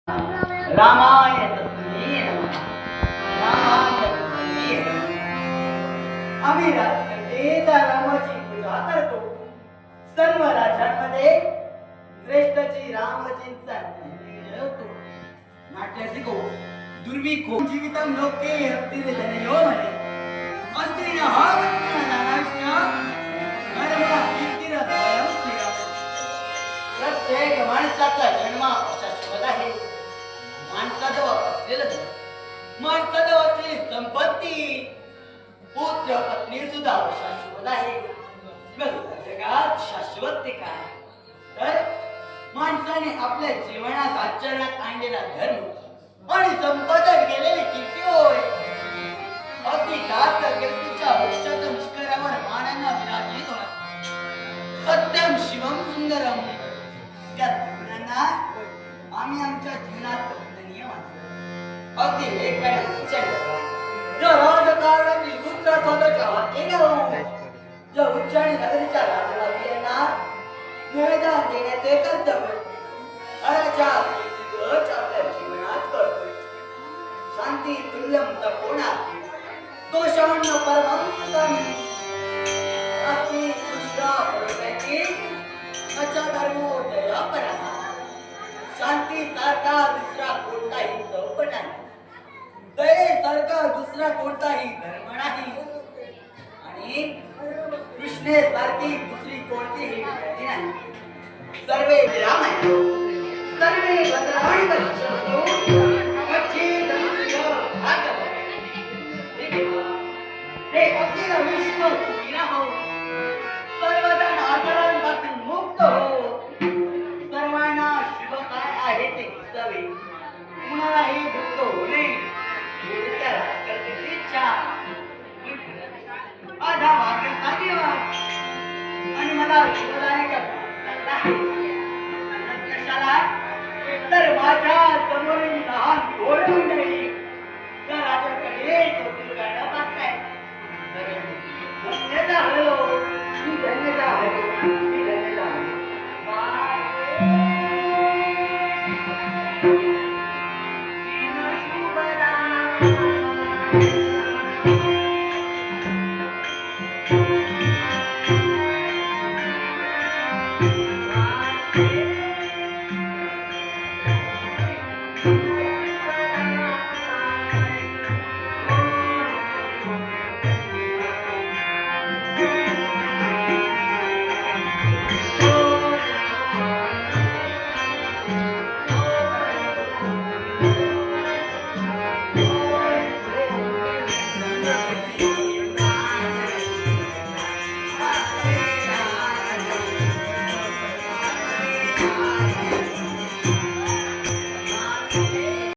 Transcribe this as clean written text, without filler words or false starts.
रामाय तस्मै नमः. रामाय तस्मै नमः. आम्ही राजकर्ते रामाची पूजा करतो. सर्व राजांमध्ये श्रेष्ठची रामचिंतन मिळवतो. नाट्य शिको दुर्विको जीवितम लोके हत्तीर धनयो म्हणे. अस्त्रीन हा वचन नानाष्ट धर्म कीर्तीर धर्म स्थिर. प्रत्येक माणसाचा जन्म शाश्वत आहे. माणसाजवळ असलेलं माणसाजवळ असलेली संपत्ती पुत्र पत्नी सुद्धा शाश्वत आहे. जगात शाश्वत ते काय तर माणसाने आपल्या जीवनात आचरणात आणलेला धर्म आणि संपादन केलेली कीर्ती होय. अगदी दात कीर्तीच्या उच्चतम शिखरावर मानांना विराजित होणार. सत्यम शिवम सुंदरम त्या गुणांना आम्ही आमच्या जीवनात वंदनीय मानतो. अगदी एखाद्या विचार या राजकारणातील सूत्र स्वतःच्या हाती घेऊन या उच्च आणि नगरीच्या राजवासियांना निवेदन देण्याचे कर्तव्य हराच्या कीर्तीच आपल्या जीवनात करतो. शांती तुल्यम तपोना दोषान्न परमं सुतम अस्ति दुष्टा परमेती अच्छा धर्मोदया पराहा. शांती सारखा दुसरा कोणताही तप नाही. दये सारखा दुसरा कोणताही धर्म नाही. आणि कृष्णे सारखी दुसरी कोणतीही व्यक्ती नाही. सर्वे रामाय सर्वे भद्राणि पश्यन्तु कच्चिदस्य भागवते. हे अखिल विश्व सुखी राहो. सर्वजण आजारांपासून मुक्त हो. सर्वांना शुभ काय आहे ते दिसावे. कुणालाही दुःख होणे त्या राजकर्त्याची इच्छा. आधा वाक्याचा दिवस आणि मला शुभदायक कशाला तर माझ्या समोरील लहान गोड मंडळी त्या राजाकडे कौतुक करणं पाहताय. धन्यता हलो मी धन्यता हलो मी धन्यता हलो. Thank you.